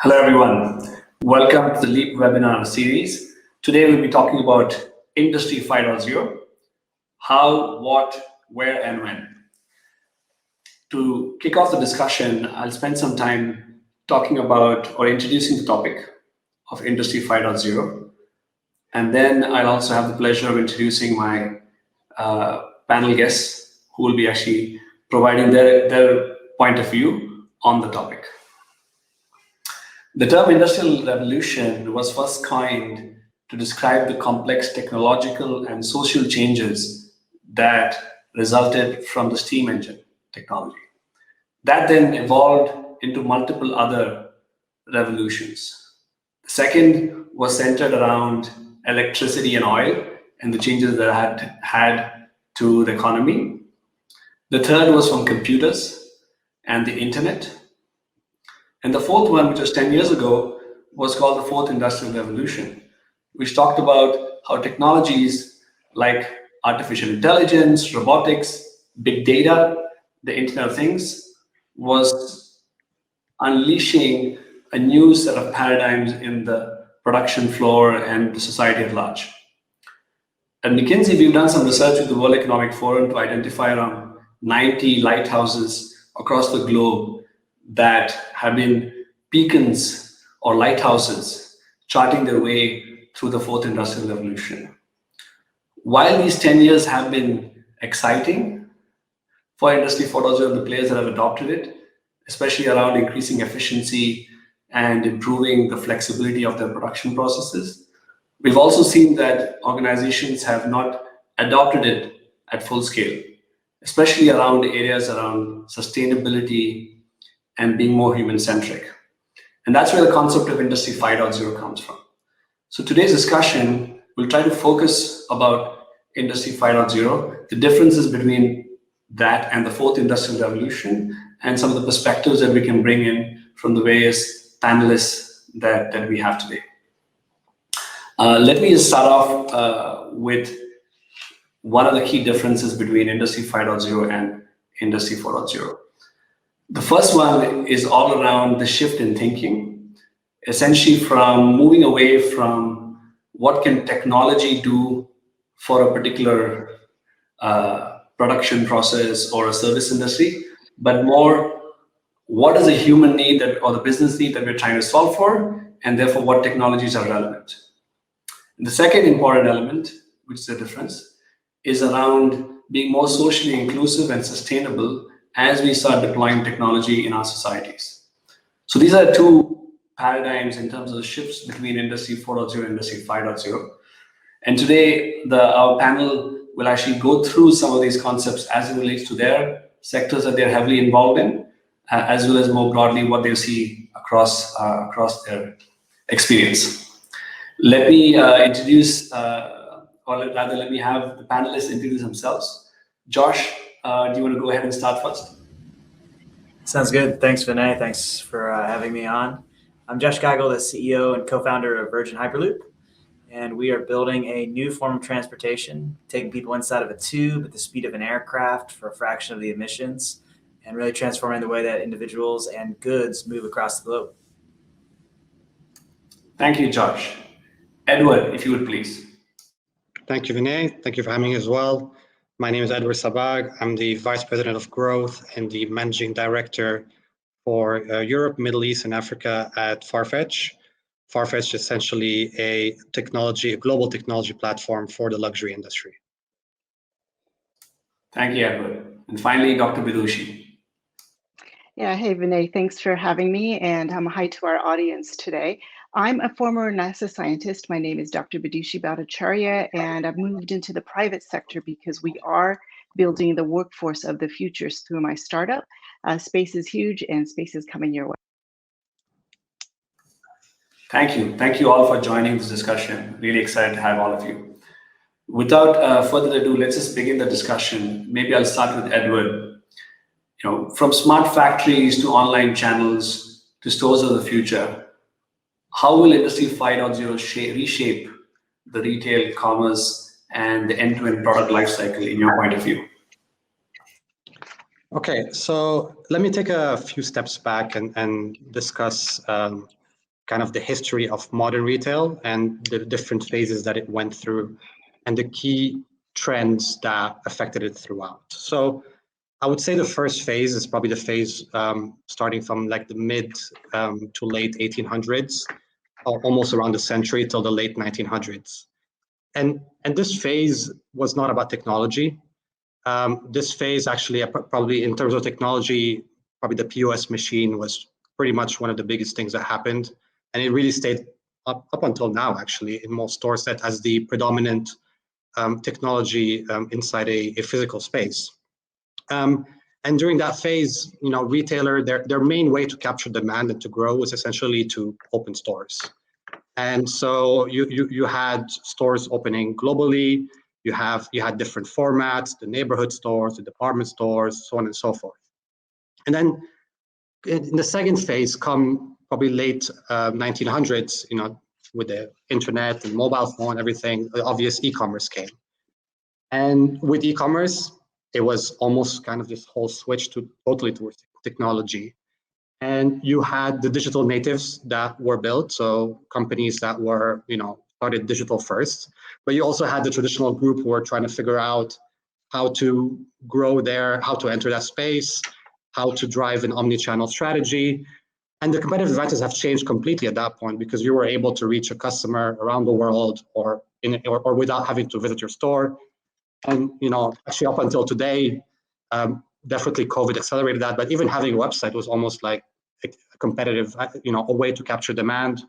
Hello, everyone. Welcome to the LEAP webinar series. Today, we'll be talking about Industry 5.0, how, what, where, and when. To kick off the discussion, I'll spend some time talking about or introducing the topic of Industry 5.0. And then I'll also have the pleasure of introducing my panel guests who will be actually providing their point of view on the topic. The term Industrial Revolution was first coined to describe the complex technological and social changes that resulted from the steam engine technology. That then evolved into multiple other revolutions. The second was centered around electricity and oil and the changes that it had to the economy. The third was from computers and the internet. And the fourth one, which was 10 years ago, was called the Fourth Industrial Revolution, which talked about how technologies like artificial intelligence, robotics, big data, the Internet of Things, was unleashing a new set of paradigms in the production floor and the society at large. At McKinsey, we've done some research with the World Economic Forum to identify around 90 lighthouses across the globe that have been beacons or lighthouses charting their way through the Fourth Industrial Revolution. While these 10 years have been exciting for Industry 4.0 and the players that have adopted it, especially around increasing efficiency and improving the flexibility of their production processes, we've also seen that organizations have not adopted it at full scale, especially around areas around sustainability and being more human-centric. And that's where the concept of Industry 5.0 comes from. So today's discussion will try to focus about Industry 5.0, the differences between that and the Fourth Industrial Revolution, and some of the perspectives that we can bring in from the various panelists that we have today. Let me just start off with one of the key differences between Industry 5.0 and Industry 4.0. The first one is all around the shift in thinking, essentially from moving away from what can technology do for a particular production process or a service industry, but more what is a human need or the business need that we're trying to solve for, and therefore what technologies are relevant. And the second important element, which is the difference, is around being more socially inclusive and sustainable as we start deploying technology in our societies. So these are two paradigms in terms of the shifts between Industry 4.0 and Industry 5.0. And today, our panel will actually go through some of these concepts as it relates to their sectors that they're heavily involved in, as well as more broadly what they see across their experience. Let me introduce, or rather let me have the panelists introduce themselves. Josh, do you want to go ahead and start first? Sounds good. Thanks, Vinay. Thanks for having me on. I'm Josh Geigel, the CEO and co-founder of Virgin Hyperloop, and we are building a new form of transportation, taking people inside of a tube at the speed of an aircraft for a fraction of the emissions, and really transforming the way that individuals and goods move across the globe. Thank you, Josh. Edward, if you would please. Thank you, Vinay. Thank you for having me as well. My name is Edward Sabag. I'm the Vice President of Growth and the Managing Director for Europe, Middle East, and Africa at Farfetch. Farfetch is essentially a global technology platform for the luxury industry. Thank you, Edward. And finally, Dr. Vidushi. Yeah, hey, Vinay, thanks for having me, and hi to our audience today. I'm a former NASA scientist. My name is Dr. Vidushi Bhattacharya, and I've moved into the private sector because we are building the workforce of the future through my startup. Space is huge, and space is coming your way. Thank you. Thank you all for joining this discussion. Really excited to have all of you. Without further ado, let's just begin the discussion. Maybe I'll start with Edward. From smart factories to online channels to stores of the future, how will Industry 5.0 reshape the retail, commerce, and the end-to-end product lifecycle in your point of view? Okay, so let me take a few steps back and discuss kind of the history of modern retail and the different phases that it went through and the key trends that affected it throughout. So I would say the first phase is probably the phase starting from like the mid to late 1800s, almost around the century till the late 1900s. And this phase was not about technology. This phase actually, probably in terms of technology, probably the POS machine was pretty much one of the biggest things that happened. And it really stayed up until now, actually, in most stores that as the predominant technology inside a physical space. And during that phase, retailer, their main way to capture demand and to grow was essentially to open stores. And so you had stores opening globally. You had different formats, the neighborhood stores, the department stores, so on and so forth. And then in the second phase, come probably late 1900s, with the internet and mobile phone, everything, obvious e-commerce came. And with e-commerce, it was almost kind of this whole switch totally towards technology. And you had the digital natives that were built, so companies that were, started digital first. But you also had the traditional group who were trying to figure out how to grow there, how to enter that space, how to drive an omni-channel strategy. And the competitive advantages have changed completely at that point because you were able to reach a customer around the world or without having to visit your store. And actually up until today, definitely COVID accelerated that, but even having a website was almost like a competitive, a way to capture demand.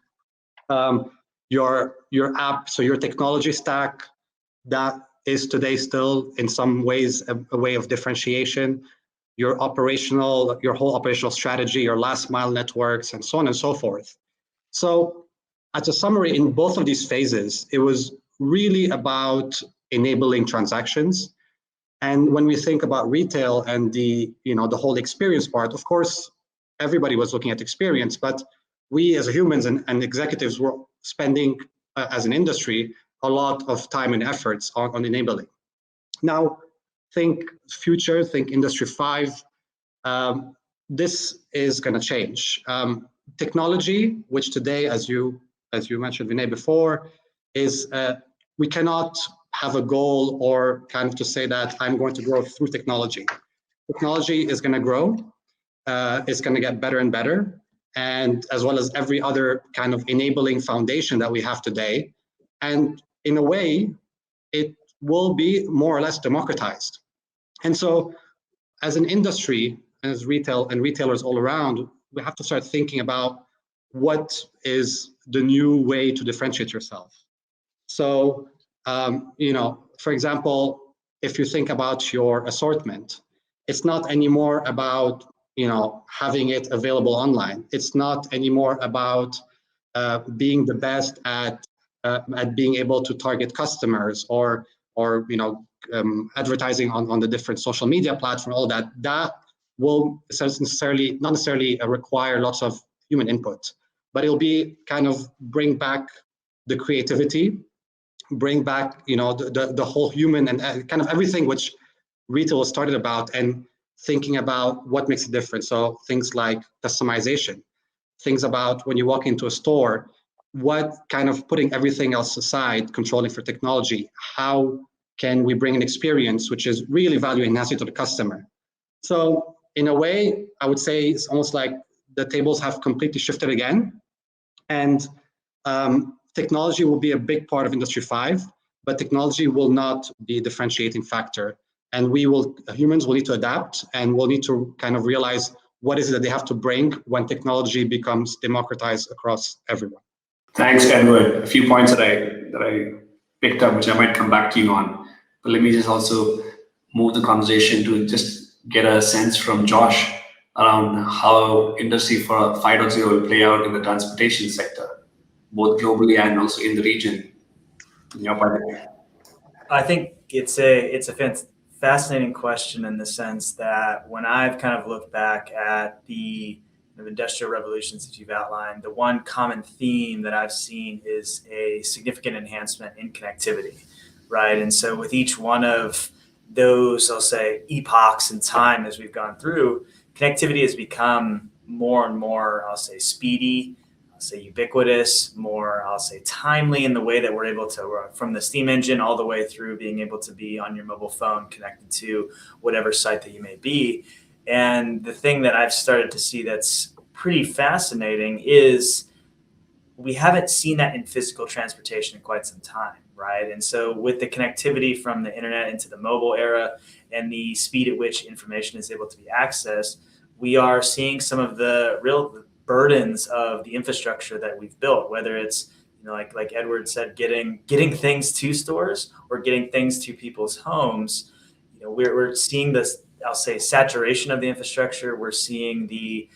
Your app, so your technology stack, that is today still in some ways a way of differentiation. Your whole operational strategy, your last mile networks, and so on and so forth. So as a summary, in both of these phases, it was really about enabling transactions. And when we think about retail and the whole experience part, of course, everybody was looking at experience, but we as humans and executives were spending, as an industry, a lot of time and efforts on enabling. Now, think future, think Industry 5. This is going to change. Technology, which today, as you mentioned, Vinay, before, is we cannot have a goal or kind of to say that I'm going to grow through technology. Technology is going to grow. It's going to get better and better, and as well as every other kind of enabling foundation that we have today. And in a way, it will be more or less democratized. And so as an industry, as retail and retailers all around, we have to start thinking about what is the new way to differentiate yourself. So, for example, if you think about your assortment, it's not anymore about, having it available online. It's not anymore about being the best at being able to target customers or advertising on the different social media platforms, all that will not necessarily require lots of human input, but it'll be kind of bring back the creativity, bring back the whole human and kind of everything which retail started about, and thinking about what makes a difference. So things like customization, things about when you walk into a store, what kind of putting everything else aside, controlling for technology, how can we bring an experience which is really value enhancing to the customer? So in a way, I would say it's almost like the tables have completely shifted again. And technology will be a big part of Industry 5, but technology will not be a differentiating factor. And humans will need to adapt, and we'll need to kind of realize what is it that they have to bring when technology becomes democratized across everyone. Thanks, Edward. A few points that I picked up, which I might come back to you on. But let me just also move the conversation to just get a sense from Josh around how Industry 5.0 will play out in the transportation sector, both globally and also in the region. In your part of it. I think it's a fascinating question in the sense that when I've kind of looked back at the industrial revolutions that you've outlined, the one common theme that I've seen is a significant enhancement in connectivity, right? And so with each one of those, I'll say, epochs in time as we've gone through, connectivity has become more and more, I'll say, speedy, say ubiquitous, more, I'll say timely in the way that we're able to, from the steam engine all the way through being able to be on your mobile phone connected to whatever site that you may be. And the thing that I've started to see that's pretty fascinating is we haven't seen that in physical transportation in quite some time, right? And so with the connectivity from the internet into the mobile era and the speed at which information is able to be accessed, we are seeing some of the real burdens of the infrastructure that we've built, whether it's, like Edward said, getting things to stores or getting things to people's homes. We're seeing this, I'll say, saturation of the infrastructure. We're seeing the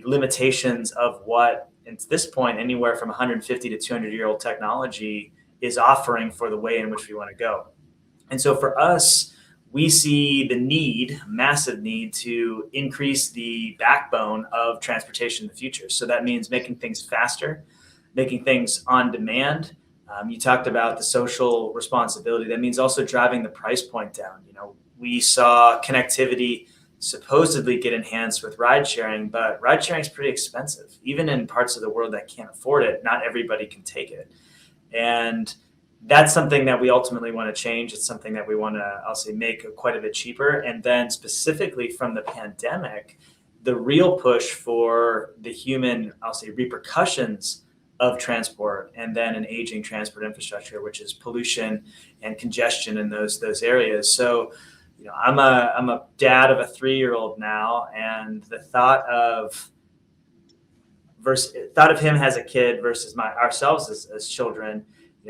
limitations of what, at this point, anywhere from 150 to 200-year-old technology is offering for the way in which we want to go. And so for us, we see the massive need to increase the backbone of transportation in the future. So that means making things faster, making things on demand. You talked about the social responsibility. That means also driving the price point down. We saw connectivity supposedly get enhanced with ride sharing, but ride sharing is pretty expensive. Even in parts of the world that can't afford it, not everybody can take it. And that's something that we ultimately want to change. It's something that we want to, I'll say, make quite a bit cheaper. And then specifically from the pandemic, the real push for the human, I'll say, repercussions of transport and then an aging transport infrastructure, which is pollution and congestion in those areas. So, I'm a dad of a 3-year-old now, and the thought of him as a kid versus ourselves as children,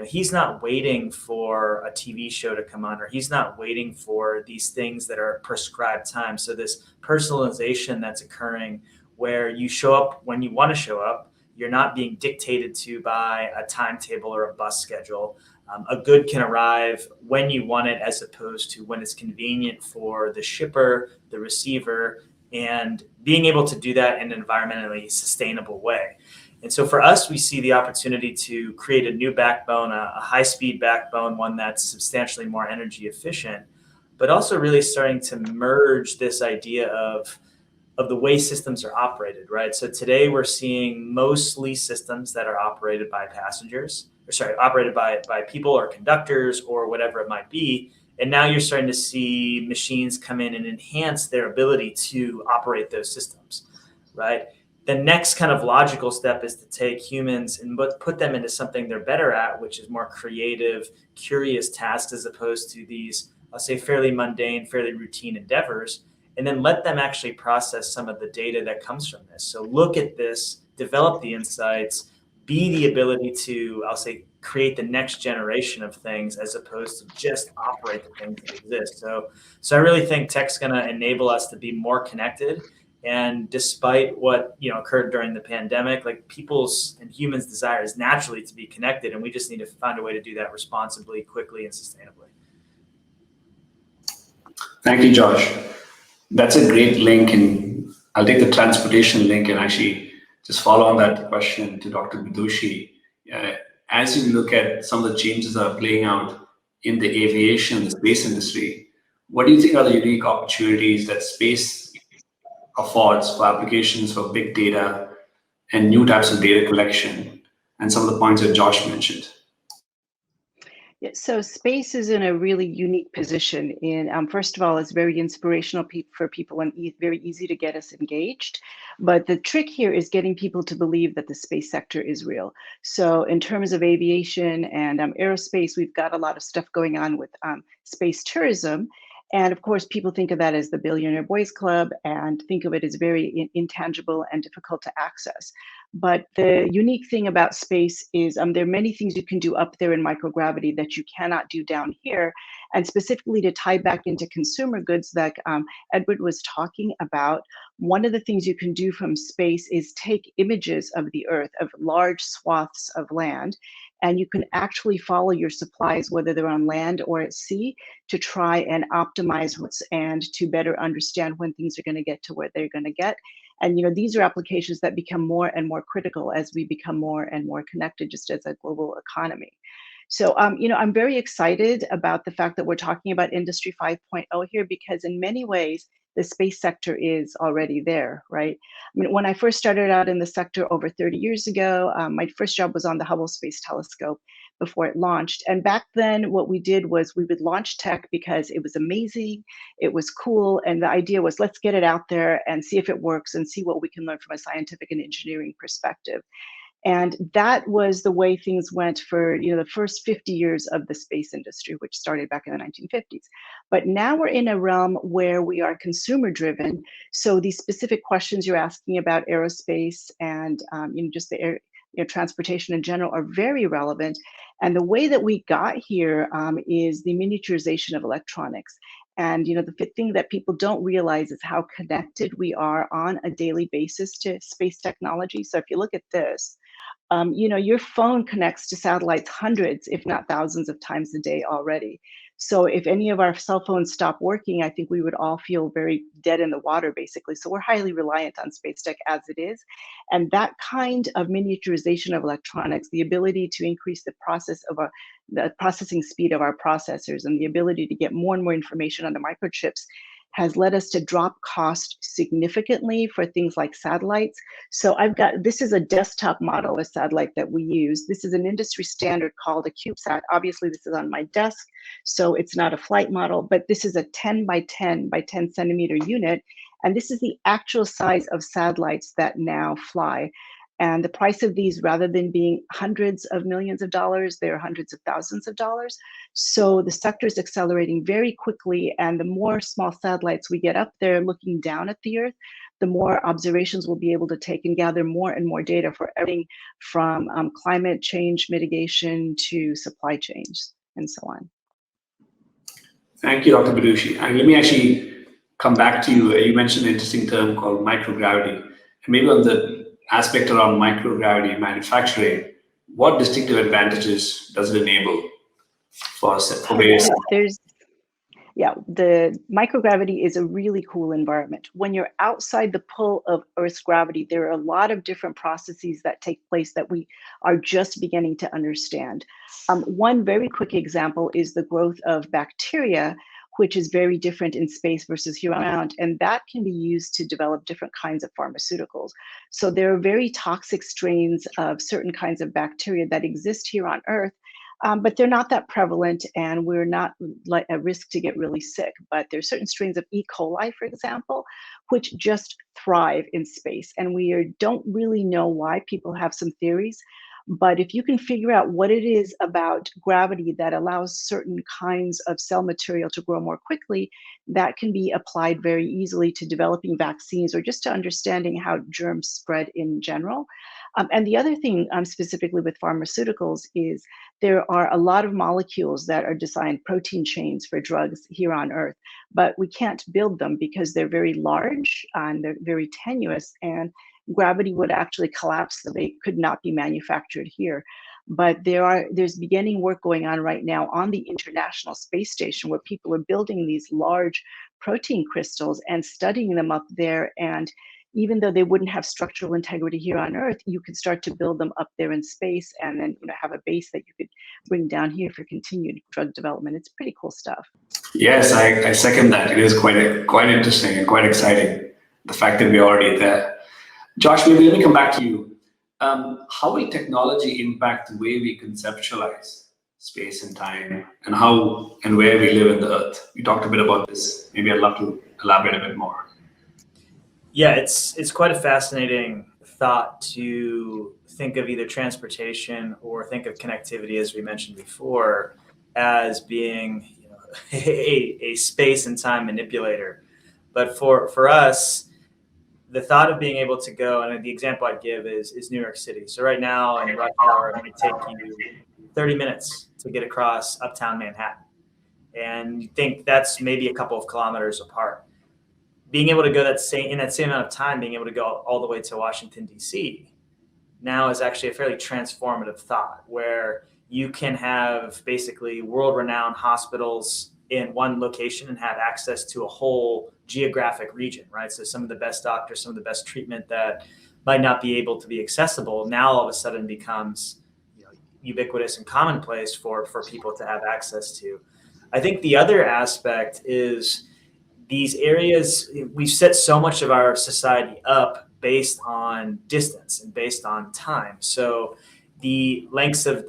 he's not waiting for a TV show to come on, or he's not waiting for these things that are prescribed time. So this personalization that's occurring where you show up when you want to show up, you're not being dictated to by a timetable or a bus schedule. A good can arrive when you want it, as opposed to when it's convenient for the shipper, the receiver, and being able to do that in an environmentally sustainable way. And so for us, we see the opportunity to create a new backbone, a high-speed backbone, one that's substantially more energy efficient, but also really starting to merge this idea of the way systems are operated, right? So today we're seeing mostly systems that are operated by operated by people or conductors or whatever it might be. And now you're starting to see machines come in and enhance their ability to operate those systems, right? The next kind of logical step is to take humans and put them into something they're better at, which is more creative, curious tasks, as opposed to these, I'll say, fairly mundane, fairly routine endeavors, and then let them actually process some of the data that comes from this. So look at this, develop the insights, be the ability to, I'll say, create the next generation of things, as opposed to just operate the things that exist. So I really think tech's going to enable us to be more connected. And despite what occurred during the pandemic, like people's and humans' desire is naturally to be connected, and we just need to find a way to do that responsibly, quickly, and sustainably. Thank you, Josh. That's a great link, and I'll take the transportation link and actually just follow on that question to Dr. Bidushi. As you look at some of the changes that are playing out in the aviation, the space industry, what do you think are the unique opportunities that space affords for applications for big data and new types of data collection, and some of the points that Josh mentioned? Yeah, so space is in a really unique position. First of all, it's very inspirational for people and very easy to get us engaged. But the trick here is getting people to believe that the space sector is real. So in terms of aviation and aerospace, we've got a lot of stuff going on with space tourism. And of course, people think of that as the Billionaire Boys Club and think of it as very intangible and difficult to access. But the unique thing about space is there are many things you can do up there in microgravity that you cannot do down here. And specifically to tie back into consumer goods that Edward was talking about, one of the things you can do from space is take images of the Earth, of large swaths of land, and you can actually follow your supplies, whether they're on land or at sea, to try and optimize and to better understand when things are going to get to where they're going to get. And these are applications that become more and more critical as we become more and more connected, just as a global economy. So, I'm very excited about the fact that we're talking about Industry 5.0 here, because in many ways, the space sector is already there, right? I mean, when I first started out in the sector over 30 years ago, my first job was on the Hubble Space Telescope before it launched. And back then, what we did was we would launch tech because it was amazing, it was cool, and the idea was let's get it out there and see if it works and see what we can learn from a scientific and engineering perspective. And that was the way things went for the first 50 years of the space industry, which started back in the 1950s. But now we're in a realm where we are consumer driven. So these specific questions you're asking about aerospace and just the air, transportation in general are very relevant. And the way that we got here is the miniaturization of electronics. And the thing that people don't realize is how connected we are on a daily basis to space technology. So if you look at this, your phone connects to satellites hundreds, if not thousands of times a day already. So if any of our cell phones stop working, I think we would all feel very dead in the water, basically. So we're highly reliant on space tech as it is. And that kind of miniaturization of electronics, the ability to increase the processing speed of our processors and the ability to get more and more information on the microchips has led us to drop cost significantly for things like satellites. So this is a desktop model of satellite that we use. This is an industry standard called a CubeSat. Obviously, this is on my desk, so it's not a flight model, but this is a 10 by 10 by 10 centimeter unit. And this is the actual size of satellites that now fly. And the price of these, rather than being hundreds of millions of dollars, they're hundreds of thousands of dollars. So the sector is accelerating very quickly. And the more small satellites we get up there looking down at the Earth, the more observations we'll be able to take and gather more and more data for everything from climate change mitigation to supply chains and so on. Thank you, Dr. Badushi. And let me actually come back to you. You mentioned an interesting term called microgravity. And maybe on the aspect around microgravity manufacturing, what distinctive advantages does it enable for various? The microgravity is a really cool environment. When you're outside the pull of Earth's gravity, there are a lot of different processes that take place that we are just beginning to understand. One very quick example is the growth of bacteria, which is very different in space versus here on Earth, and that can be used to develop different kinds of pharmaceuticals. So there are very toxic strains of certain kinds of bacteria that exist here on Earth, but they're not that prevalent, and we're not at risk to get really sick. But there's certain strains of E. coli, for example, which just thrive in space, and we don't really know why. People have some theories. But if you can figure out what it is about gravity that allows certain kinds of cell material to grow more quickly, that can be applied very easily to developing vaccines or just to understanding how germs spread in general. And the other thing specifically with pharmaceuticals is there are a lot of molecules that are designed, protein chains for drugs here on Earth, but we can't build them because they're very large and they're very tenuous, and gravity would actually collapse them. They could not be manufactured here. But there's beginning work going on right now on the International Space Station where people are building these large protein crystals and studying them up there. And even though they wouldn't have structural integrity here on Earth, you could start to build them up there in space and then have a base that you could bring down here for continued drug development. It's pretty cool stuff. Yes, I second that. It is quite interesting and quite exciting, the fact that we're already there. Josh, maybe let me come back to you. How will technology impact the way we conceptualize space and time and how and where we live in the Earth? You talked a bit about this. Maybe I'd love to elaborate a bit more. Yeah, it's quite a fascinating thought to think of either transportation or think of connectivity, as we mentioned before, as being a space and time manipulator. But for us, the thought of being able to go, and the example I'd give is New York City. So right now in rush hour, it might take you 30 minutes to get across uptown Manhattan. And you think that's maybe a couple of kilometers apart. Being able to go in that same amount of time, being able to go all the way to Washington, D.C. now is actually a fairly transformative thought where you can have basically world-renowned hospitals in one location and have access to a whole geographic region, right? So some of the best doctors, some of the best treatment that might not be able to be accessible now all of a sudden becomes ubiquitous and commonplace for people to have access to. I think the other aspect is these areas, we've set so much of our society up based on distance and based on time. So the lengths of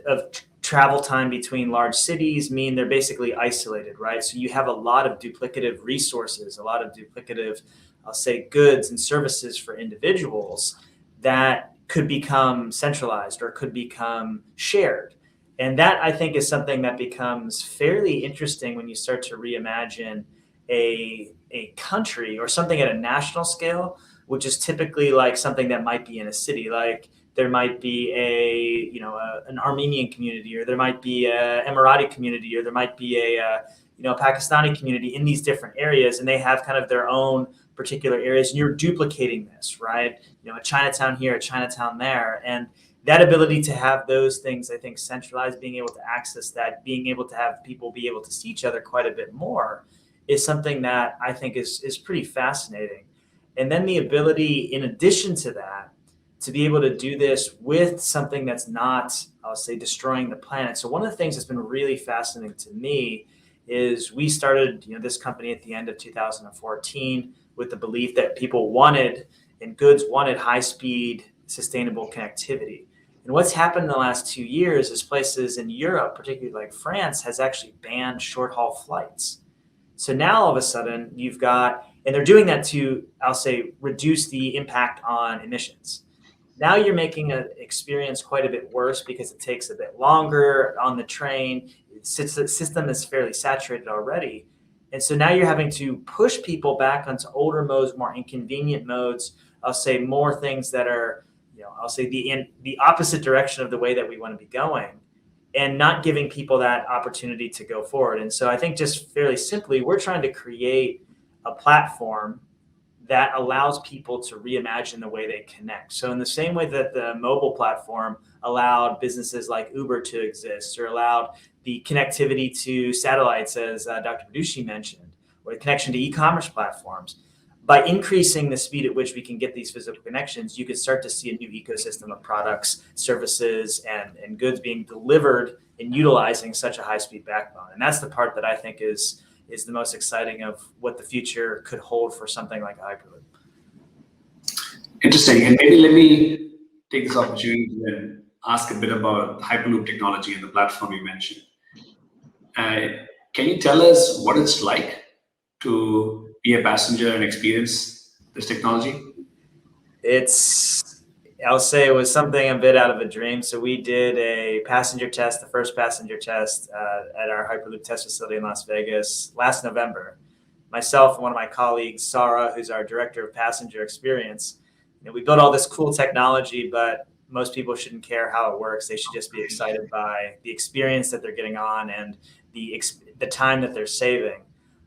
travel time between large cities mean they're basically isolated, right? So you have a lot of duplicative resources, a lot of duplicative, I'll say, goods and services for individuals that could become centralized or could become shared. And that, I think, is something that becomes fairly interesting when you start to reimagine a country or something at a national scale, which is typically like something that might be in a city. Like there might be an Armenian community, or there might be a Emirati community, or there might be a Pakistani community in these different areas, and they have kind of their own particular areas, and you're duplicating this, right? A Chinatown here, a Chinatown there, and that ability to have those things, I think, centralized, being able to access that, being able to have people be able to see each other quite a bit more, is something that I think is pretty fascinating. And then the ability, in addition to that, to be able to do this with something that's not, I'll say, destroying the planet. So one of the things that's been really fascinating to me is we started this company at the end of 2014 with the belief that people wanted, and goods wanted, high-speed, sustainable connectivity. And what's happened in the last 2 years is places in Europe, particularly like France, has actually banned short-haul flights. So now all of a sudden you've got, and they're doing that to, I'll say, reduce the impact on emissions. Now you're making an experience quite a bit worse because it takes a bit longer on the train. The system is fairly saturated already. And so now you're having to push people back onto older modes, more inconvenient modes. I'll say more things that are, I'll say the opposite direction of the way that we want to be going, and not giving people that opportunity to go forward. And so I think, just fairly simply, we're trying to create a platform that allows people to reimagine the way they connect. So in the same way that the mobile platform allowed businesses like Uber to exist, or allowed the connectivity to satellites, as Dr. Badushi mentioned, or the connection to e-commerce platforms, by increasing the speed at which we can get these physical connections, you could start to see a new ecosystem of products, services, and goods being delivered and utilizing such a high-speed backbone. And that's the part that I think is the most exciting of what the future could hold for something like a Hyperloop. Interesting. And maybe let me take this opportunity to then ask a bit about Hyperloop technology and the platform you mentioned. Can you tell us what it's like to be a passenger and experience this technology? I'll say it was something a bit out of a dream. So we did a passenger test, the first passenger test at our Hyperloop test facility in Las Vegas last November. Myself and one of my colleagues, Sarah, who's our director of passenger experience, we built all this cool technology, but most people shouldn't care how it works. They should just be excited by the experience that they're getting on and the time that they're saving.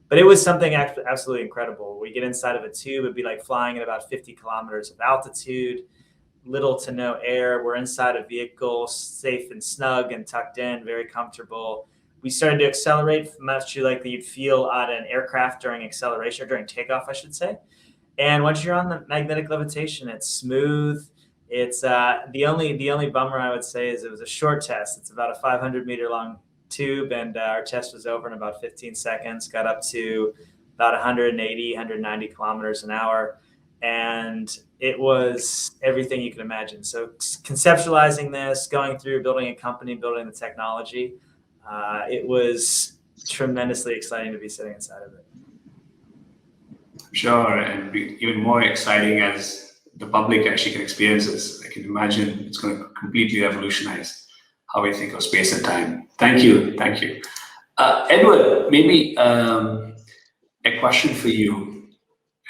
But it was something absolutely incredible. We get inside of a tube, it'd be like flying at about 50 kilometers of altitude, little to no air. We're inside a vehicle, safe and snug and tucked in, very comfortable. We started to accelerate much like you'd feel on an aircraft during acceleration, or during takeoff, I should say. And once you're on the magnetic levitation, it's smooth. It's the only bummer I would say is it was a short test. It's about a 500-meter long tube, and our test was over in about 15 seconds, got up to about 180, 190 kilometers an hour. And it was everything you can imagine. So conceptualizing this, going through, building a company, building the technology, it was tremendously exciting to be sitting inside of it. Sure, and even more exciting as the public actually can experience this. I can imagine it's going to completely revolutionize how we think of space and time. Thank you. Edward, maybe a question for you.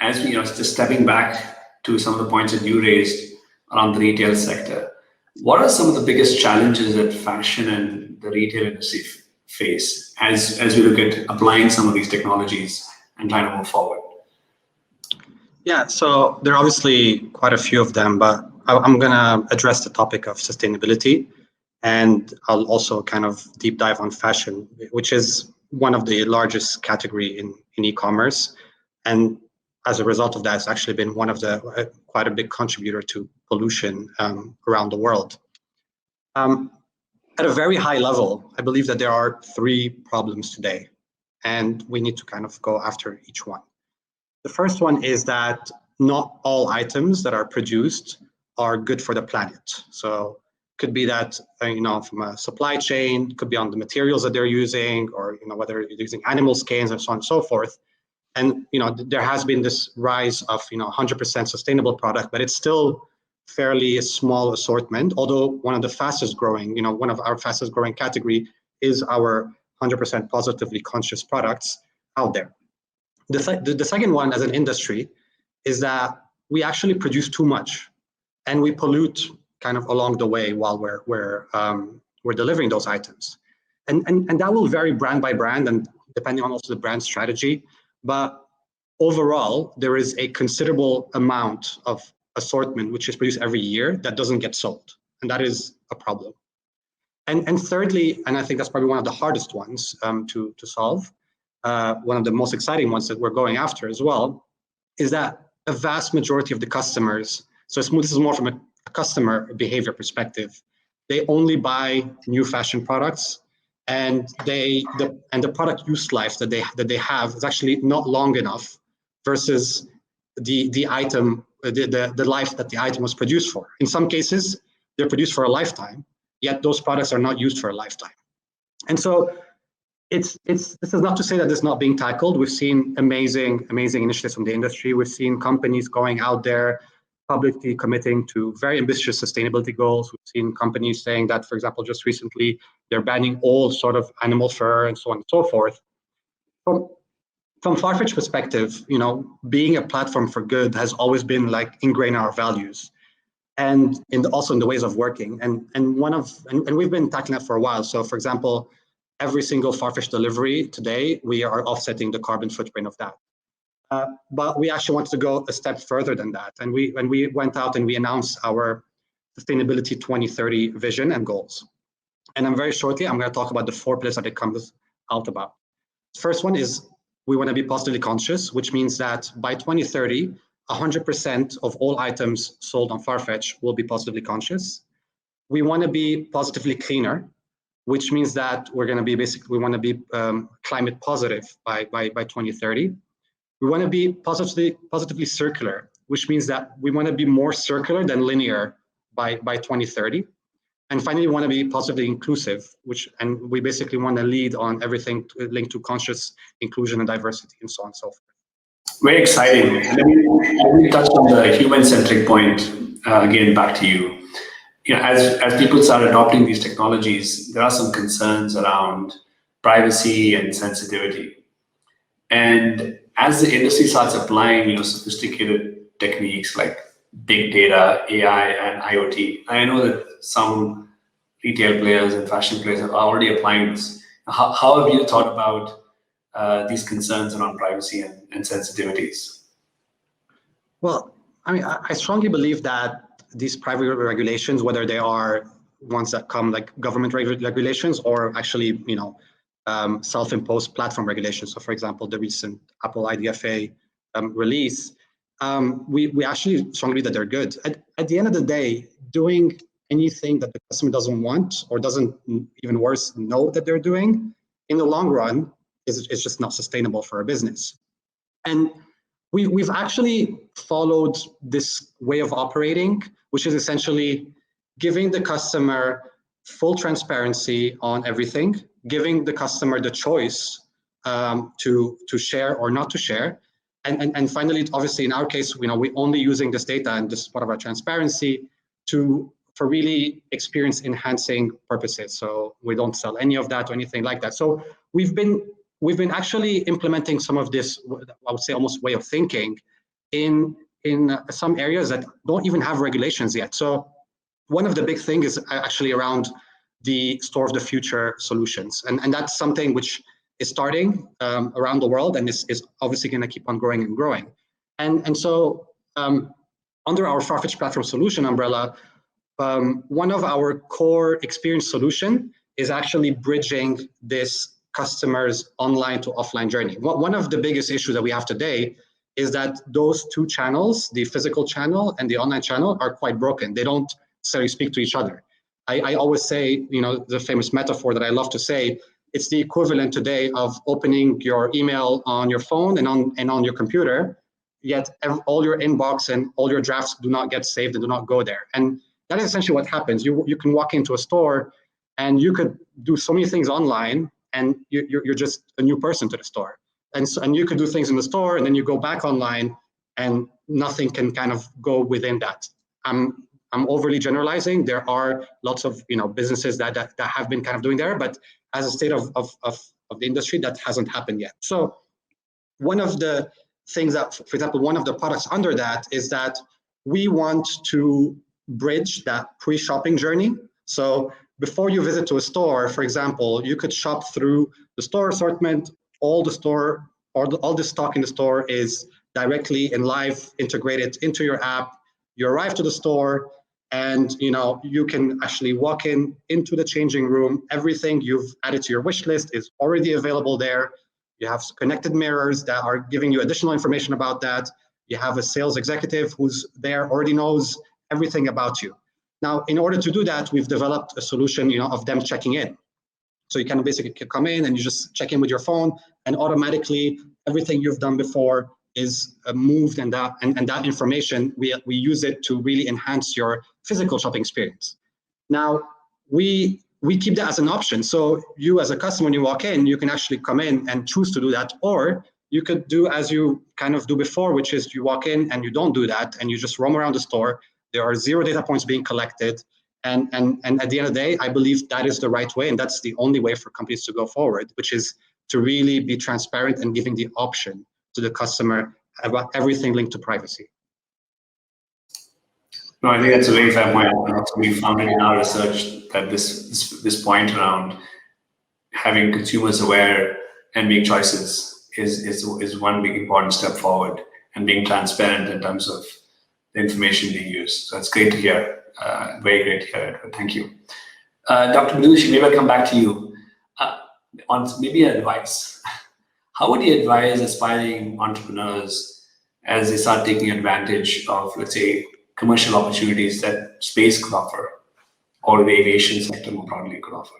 As we, just stepping back to some of the points that you raised around the retail sector, what are some of the biggest challenges that fashion and the retail industry face as we look at applying some of these technologies and trying to move forward? Yeah, so there are obviously quite a few of them, but I'm going to address the topic of sustainability, and I'll also kind of deep dive on fashion, which is one of the largest category in e-commerce. And as a result of that, it's actually been one of the quite a big contributor to pollution around the world. At a very high level, I believe that there are three problems today, and we need to kind of go after each one. The first one is that not all items that are produced are good for the planet. So could be that, from a supply chain, could be on the materials that they're using, or, whether you're using animal skins and so on and so forth. And, there has been this rise of, 100% sustainable product, but it's still fairly a small assortment, although one of the fastest growing, one of our fastest growing category is our 100% positively conscious products out there. The second one as an industry is that we actually produce too much and we pollute kind of along the way while we're delivering those items. And that will vary brand by brand and depending on also the brand strategy. But overall, there is a considerable amount of assortment which is produced every year that doesn't get sold. And that is a problem. And thirdly, and I think that's probably one of the hardest ones to solve, one of the most exciting ones that we're going after as well, is that a vast majority of the customers, so this is more from a customer behavior perspective, they only buy new fashion products, and the product use life that they have is actually not long enough versus the item, the life that the item was produced for. In some cases, they're produced for a lifetime, yet those products are not used for a lifetime. And so this is not to say that it's not being tackled. We've seen amazing initiatives from the industry. We've seen companies going out there publicly committing to very ambitious sustainability goals. We've seen companies saying that, for example, just recently, they're banning all sort of animal fur and so on and so forth. From Farfetch perspective, being a platform for good has always been like ingrained in our values, and also in the ways of working. And we've been tackling that for a while. So, for example, every single Farfetch delivery today, we are offsetting the carbon footprint of that. But we actually wanted to go a step further than that. And we went out and we announced our Sustainability 2030 vision and goals. And very shortly, I'm going to talk about the 4 pillars that it comes out about. The first one is we want to be positively conscious, which means that by 2030, 100% of all items sold on Farfetch will be positively conscious. We want to be positively cleaner, which means that we're going to be we want to be climate positive by 2030. We want to be positively circular, which means that we want to be more circular than linear by 2030. And finally, we want to be positively inclusive, and we basically want to lead on everything linked to conscious inclusion and diversity and so on and so forth. Very exciting. Let me touch on the human-centric point again. Back to you. As people start adopting these technologies, there are some concerns around privacy and sensitivity. And as the industry starts applying, sophisticated techniques like big data, AI, and IoT, I know that some retail players and fashion players are already applying this. How have you thought about these concerns around privacy and sensitivities? Well, I strongly believe that these private regulations, whether they are ones that come like government regulations or actually, self-imposed platform regulations. So, for example, the recent Apple IDFA release, we actually strongly believe that they're good. At the end of the day, doing anything that the customer doesn't want or doesn't, even worse, know that they're doing, in the long run, is just not sustainable for a business. And we've actually followed this way of operating, which is essentially giving the customer full transparency on everything, giving the customer the choice to share or not to share. And finally, obviously, in our case, we're only using this data, and this is part of our transparency, for really experience enhancing purposes. So we don't sell any of that or anything like that. So we've been actually implementing some of this, I would say, almost way of thinking in some areas that don't even have regulations yet. So one of the big things is actually around the store of the future solutions. And that's something which is starting around the world and is obviously going to keep on growing and growing. And so under our Farfetch platform solution umbrella, one of our core experience solution is actually bridging this customer's online to offline journey. One of the biggest issues that we have today is that those two channels, the physical channel and the online channel, are quite broken. They don't necessarily speak to each other. I always say, the famous metaphor that I love to say, it's the equivalent today of opening your email on your phone and on your computer yet all your inbox and all your drafts do not get saved and do not go there. And that is essentially what happens. You can walk into a store and you could do so many things online, and you're just a new person to the store. And you could do things in the store, and then you go back online, and nothing can kind of go within that. I'm overly generalizing. There are lots of businesses that have been kind of doing there, but as a state of the industry, that hasn't happened yet. So one of the things that, for example, one of the products under that is that we want to bridge that pre-shopping journey. So before you visit to a store, for example, you could shop through the store assortment, all the stock in the store is directly and live integrated into your app. You arrive to the store, and you can actually walk into the changing room. Everything you've added to your wish list is already available there. You have connected mirrors that are giving you additional information about that. You have a sales executive who's there, already knows everything about you. Now, in order to do that, we've developed a solution of them checking in. So you can basically come in and you just check in with your phone, and automatically everything you've done before is moved, and that information, we use it to really enhance your physical shopping experience. Now, we keep that as an option. So you as a customer, when you walk in, you can actually come in and choose to do that, or you could do as you kind of do before, which is you walk in and you don't do that, and you just roam around the store. There are 0 data points being collected. And at the end of the day, I believe that is the right way, and that's the only way for companies to go forward, which is to really be transparent and giving the option to the customer about everything linked to privacy. No, I think that's a very fair point. We found it in our research that this point around having consumers aware and make choices is one big important step forward, and being transparent in terms of the information being used. So it's great to hear. Very great to hear. Thank you. Dr. Bedoushi, maybe I'll come back to you on maybe advice. How would you advise aspiring entrepreneurs as they start taking advantage of, let's say, commercial opportunities that space could offer, or the aviation sector more broadly could offer?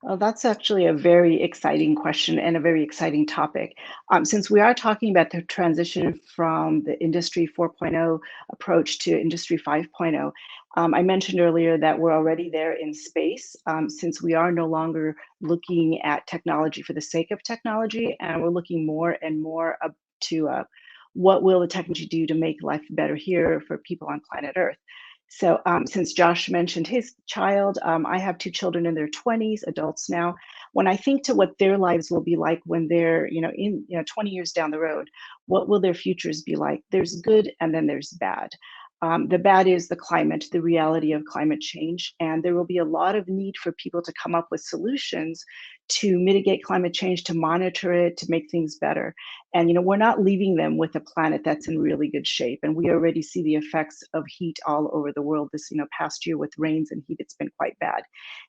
Well, that's actually a very exciting question and a very exciting topic. Since we are talking about the transition from the Industry 4.0 approach to Industry 5.0, I mentioned earlier that we're already there in space, since we are no longer looking at technology for the sake of technology, and we're looking more and more up to what will the technology do to make life better here for people on planet Earth. So since Josh mentioned his child, I have 2 children in their 20s, adults now. When I think to what their lives will be like when they're, in 20 years down the road, what will their futures be like? There's good and then there's bad. The bad is the climate, the reality of climate change, and there will be a lot of need for people to come up with solutions to mitigate climate change, to monitor it, to make things better. And we're not leaving them with a planet that's in really good shape. And we already see the effects of heat all over the world this past year with rains and heat. It's been quite bad.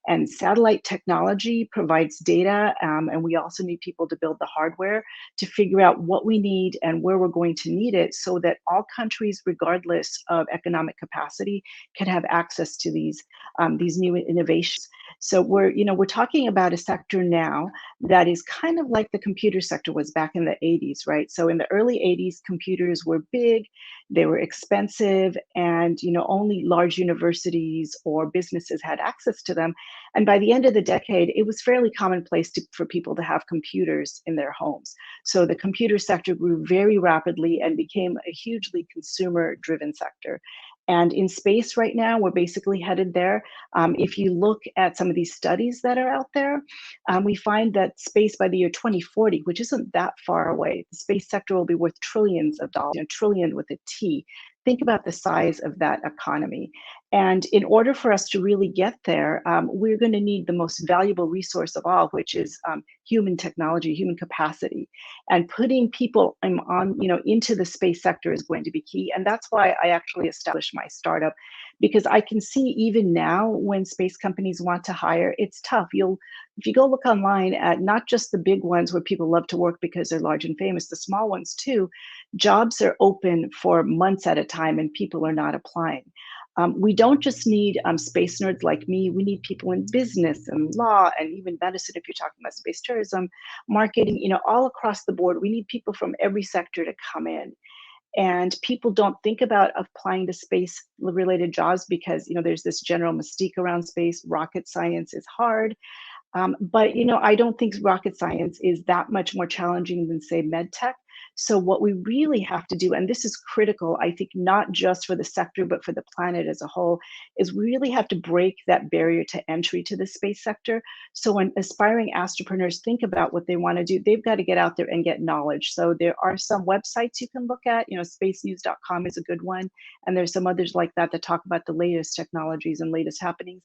And satellite technology provides data, and we also need people to build the hardware to figure out what we need and where we're going to need it, so that all countries, regardless of economic capacity, can have access to these new innovations. So we're talking about a sector now that is kind of like the computer sector was back in the 80s, right? So in the early 80s, computers were big, they were expensive, and only large universities or businesses had access to them. And by the end of the decade, it was fairly commonplace for people to have computers in their homes. So the computer sector grew very rapidly and became a hugely consumer-driven sector. And in space right now, we're basically headed there. If you look at some of these studies that are out there, we find that space by the year 2040, which isn't that far away, the space sector will be worth trillions of dollars, trillion with a T. Think about the size of that economy. And in order for us to really get there, we're going to need the most valuable resource of all, which is human technology, human capacity. And putting people into the space sector is going to be key. And that's why I actually established my startup, because I can see even now when space companies want to hire, it's tough. If you go look online at not just the big ones where people love to work because they're large and famous, the small ones too, jobs are open for months at a time and people are not applying. We don't just need space nerds like me. We need people in business and law and even medicine, if you're talking about space tourism, marketing, all across the board. We need people from every sector to come in. And people don't think about applying to space-related jobs because, there's this general mystique around space. Rocket science is hard. But I don't think rocket science is that much more challenging than, say, med tech. So what we really have to do, and this is critical, I think, not just for the sector, but for the planet as a whole, is we really have to break that barrier to entry to the space sector. So when aspiring astropreneurs think about what they want to do, they've got to get out there and get knowledge. So there are some websites you can look at, spacenews.com is a good one. And there's some others like that that talk about the latest technologies and latest happenings.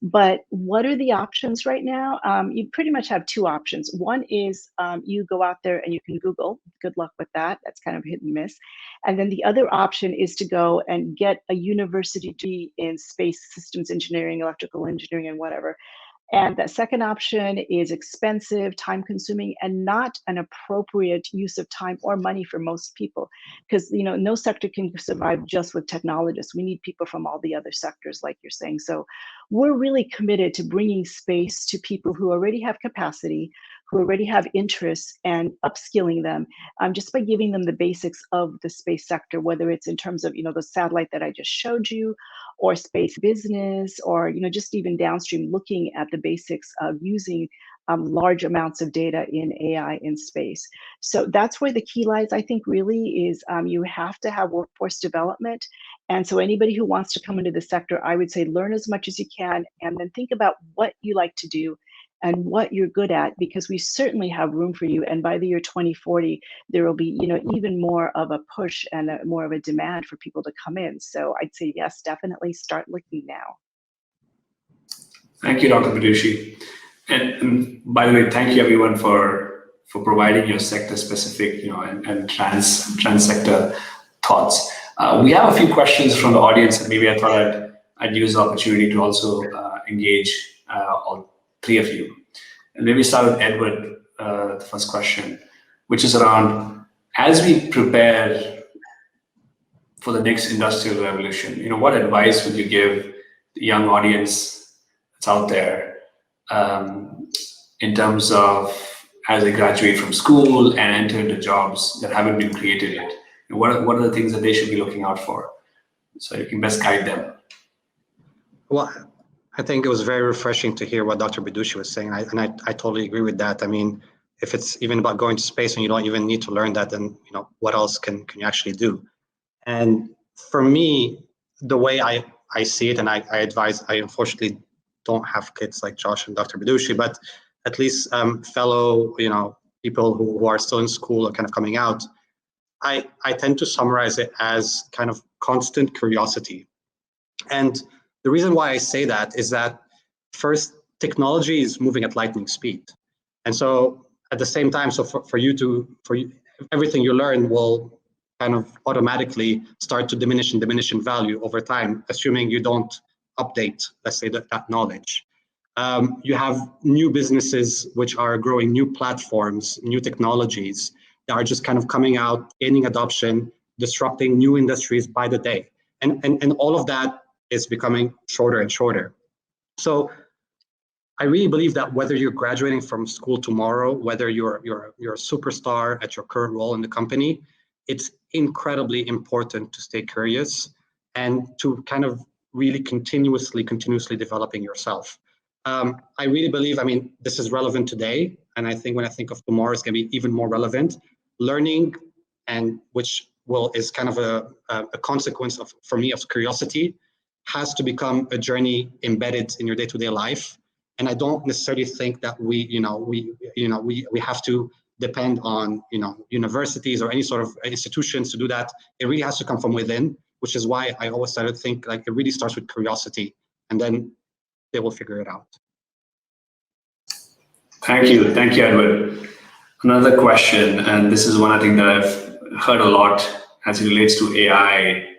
But what are the options right now? You pretty much have two options. One is you go out there and you can Google. Good luck with that. That's kind of hit and miss. And then the other option is to go and get a university degree in space systems engineering, electrical engineering, and whatever. And that second option is expensive, time consuming, and not an appropriate use of time or money for most people. Because no sector can survive just with technologists. We need people from all the other sectors, like you're saying. So we're really committed to bringing space to people who already have capacity, who already have interests, and upskilling them just by giving them the basics of the space sector, whether it's in terms of the satellite that I just showed you, or space business, or just even downstream looking at the basics of using large amounts of data in AI in space. So that's where the key lies, I think, really is you have to have workforce development. And so anybody who wants to come into the sector, I would say learn as much as you can, and then think about what you like to do and what you're good at, because we certainly have room for you. And by the year 2040, there will be, even more of a push and more of a demand for people to come in. So I'd say, yes, definitely start looking now. Thank you, Dr. Badushi. And by the way, thank you everyone for providing your sector-specific, and trans-sector thoughts. We have a few questions from the audience, and maybe I thought I'd use the opportunity to also engage all three of you. And maybe start with Edward, the first question, which is around, as we prepare for the next industrial revolution, what advice would you give the young audience that's out there in terms of as they graduate from school and enter into jobs that haven't been created yet? What are the things that they should be looking out for so you can best guide them? Well, I think it was very refreshing to hear what Dr. Badushi was saying, and I totally agree with that. I mean, if it's even about going to space and you don't even need to learn that, then what else can you actually do? And for me, the way I see it, and I advise, I unfortunately don't have kids like Josh and Dr. Badushi, but at least fellow people who are still in school or kind of coming out, I tend to summarize it as kind of constant curiosity. And the reason why I say that is that, first, technology is moving at lightning speed. And so at the same time, so for you, everything you learn will kind of automatically start to diminish in value over time, assuming you don't update, let's say, that knowledge. You have new businesses which are growing, new platforms, new technologies that are just kind of coming out, gaining adoption, disrupting new industries by the day. And all of that is becoming shorter and shorter. So I really believe that whether you're graduating from school tomorrow, whether you're a superstar at your current role in the company, it's incredibly important to stay curious and to kind of really continuously developing yourself. I really believe, this is relevant today, and I think when I think of tomorrow, it's going to be even more relevant. Learning, and which is kind of a consequence for me of curiosity, has to become a journey embedded in your day-to-day life. And I don't necessarily think that we have to depend on universities or any sort of institutions to do that. It really has to come from within, which is why I always started to think like it really starts with curiosity, and then they will figure it out. Thank you, Edward. Another question, and this is one I think that I've heard a lot as it relates to AI.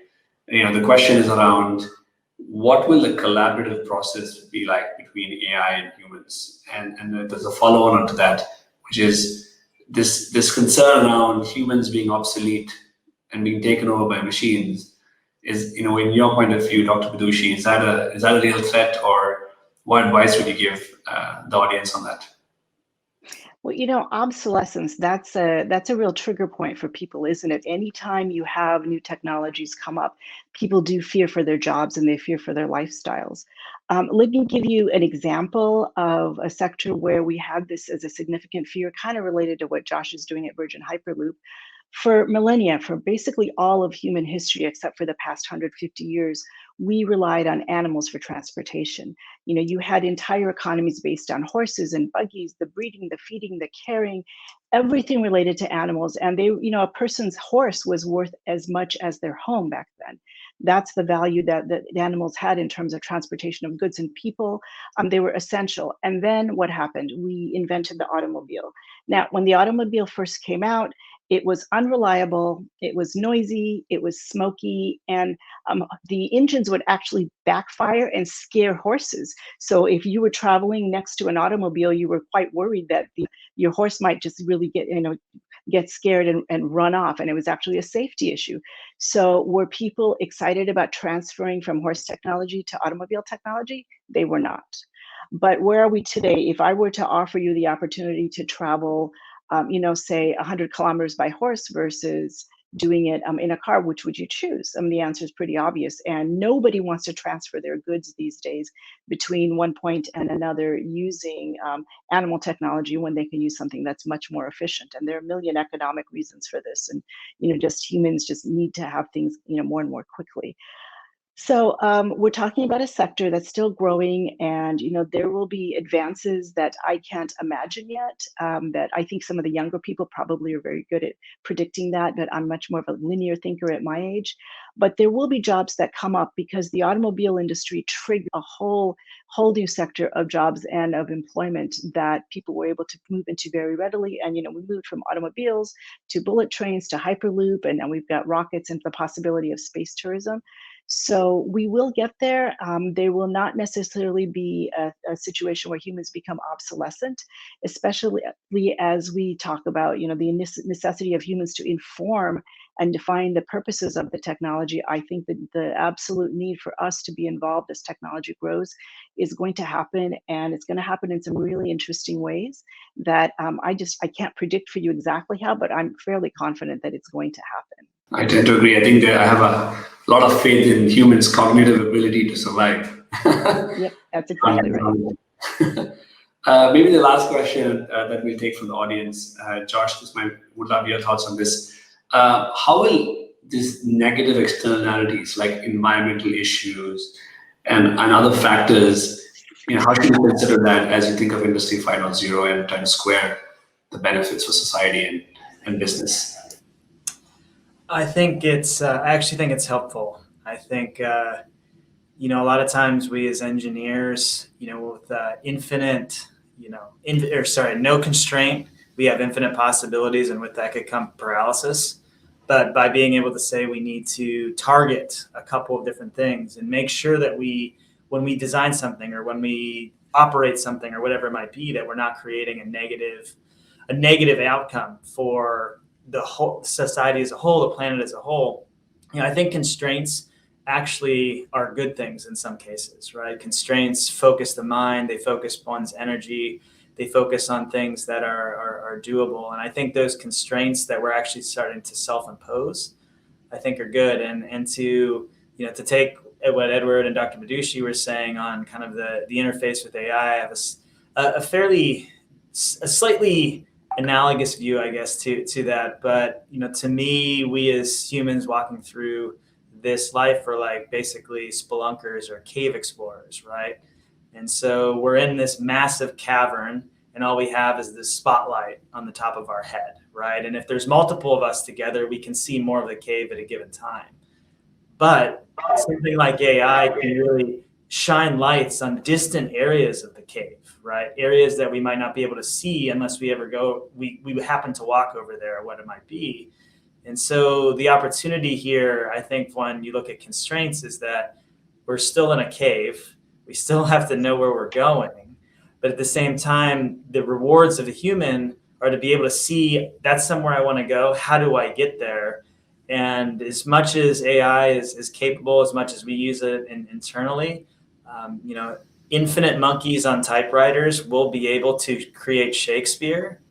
The question is around, what will the collaborative process be like between AI and humans? And there's a follow-on to that, which is this concern around humans being obsolete and being taken over by machines. is, in your point of view, Dr. Badushi, is that a real threat, or what advice would you give the audience on that? Well, obsolescence, that's a real trigger point for people, isn't it? Anytime you have new technologies come up, people do fear for their jobs and they fear for their lifestyles. Let me give you an example of a sector where we had this as a significant fear, kind of related to what Josh is doing at Virgin Hyperloop. For millennia, for basically all of human history, except for the past 150 years, we relied on animals for transportation. You had entire economies based on horses and buggies, the breeding, the feeding, the carrying, everything related to animals. And a person's horse was worth as much as their home back then. That's the value that the animals had in terms of transportation of goods and people. They were essential. And then what happened? We invented the automobile. Now, when the automobile first came out, it was unreliable, it was noisy, it was smoky, and the engines would actually backfire and scare horses. So if you were traveling next to an automobile, you were quite worried that your horse might just really get scared and run off, and it was actually a safety issue. So were people excited about transferring from horse technology to automobile technology? They were not. But where are we today? If I were to offer you the opportunity to travel say 100 kilometers by horse versus doing it in a car, which would you choose? The answer is pretty obvious. And nobody wants to transfer their goods these days between one point and another using animal technology when they can use something that's much more efficient. And there are a million economic reasons for this. And, just humans just need to have things, more and more quickly. So we're talking about a sector that's still growing, and there will be advances that I can't imagine yet, that I think some of the younger people probably are very good at predicting that, but I'm much more of a linear thinker at my age. But there will be jobs that come up because the automobile industry triggered a whole new sector of jobs and of employment that people were able to move into very readily. And we moved from automobiles to bullet trains to Hyperloop, and now we've got rockets and the possibility of space tourism. So we will get there. There will not necessarily be a situation where humans become obsolescent, especially as we talk about, the necessity of humans to inform and define the purposes of the technology. I think that the absolute need for us to be involved as technology grows is going to happen, and it's going to happen in some really interesting ways that I can't predict for you exactly how, but I'm fairly confident that it's going to happen. I tend to agree. I think I have a lot of faith in humans' cognitive ability to survive. Yep, that's exactly right. Maybe the last question that we'll take from the audience, Josh, would love your thoughts on this. How will these negative externalities like environmental issues and other factors, how should you consider that as you think of Industry 5.0 and trying to square the benefits for society and business? I actually think it's helpful. I think, a lot of times we as engineers, with no constraint, we have infinite possibilities, and with that could come paralysis. But by being able to say we need to target a couple of different things and make sure that when we design something or when we operate something or whatever it might be, that we're not creating a negative outcome for the whole society as a whole, the planet as a whole. I think constraints actually are good things in some cases, right? Constraints focus the mind, they focus one's energy, they focus on things that are doable. And I think those constraints that we're actually starting to self-impose, I think are good. And to take what Edward and Dr. Badushi were saying on kind of the interface with AI, I have a slightly analogous view, I guess, to that. But, to me, we as humans walking through this life are like basically spelunkers or cave explorers, right? And so we're in this massive cavern and all we have is this spotlight on the top of our head, right? And if there's multiple of us together, we can see more of the cave at a given time. But something like AI can really shine lights on distant areas of the cave, right? Areas that we might not be able to see unless we ever go, we happen to walk over there or what it might be. And so the opportunity here, I think, when you look at constraints, is that we're still in a cave. We still have to know where we're going. But at the same time, the rewards of the human are to be able to see, that's somewhere I want to go. How do I get there? And as much as AI is capable, as much as we use it internally, infinite monkeys on typewriters will be able to create Shakespeare,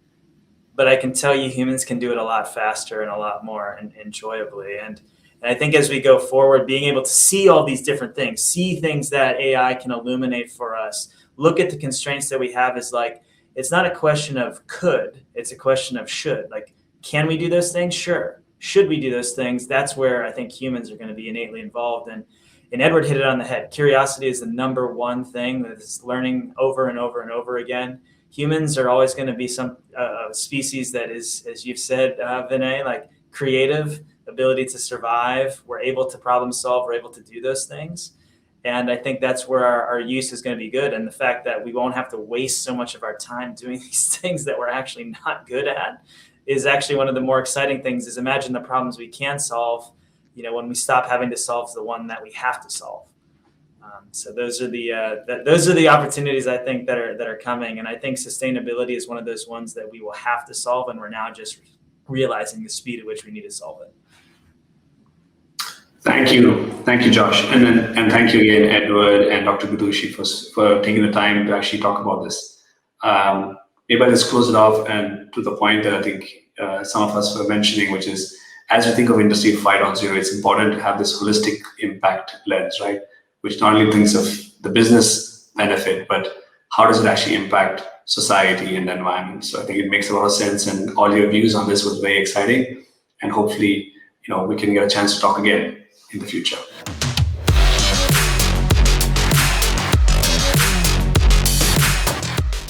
but I can tell you humans can do it a lot faster and a lot more enjoyably. And I think as we go forward, being able to see all these different things, see things that AI can illuminate for us, look at the constraints that we have is like, it's not a question of could, it's a question of should. Like, can we do those things? Sure. Should we do those things? That's where I think humans are going to be innately involved. And Edward hit it on the head. Curiosity is the number one thing that is learning over and over and over again. Humans are always going to be some species that is, as you've said, Vinay, like creative, ability to survive. We're able to problem solve. We're able to do those things. And I think that's where our use is going to be good. And the fact that we won't have to waste so much of our time doing these things that we're actually not good at is actually one of the more exciting things. Is imagine the problems we can solve, when we stop having to solve the one that we have to solve. So those are the opportunities I think that are coming. And I think sustainability is one of those ones that we will have to solve. And we're now just realizing the speed at which we need to solve it. Thank you, Josh, and thank you again, Edward and Dr. Bidushi, for taking the time to actually talk about this. Maybe I'll just close it off and to the point that I think some of us were mentioning, which is as we think of Industry 5.0, it's important to have this holistic impact lens, right? Which not only thinks of the business benefit, but how does it actually impact society and the environment? So I think it makes a lot of sense, and all your views on this was very exciting, and hopefully, we can get a chance to talk again in the future.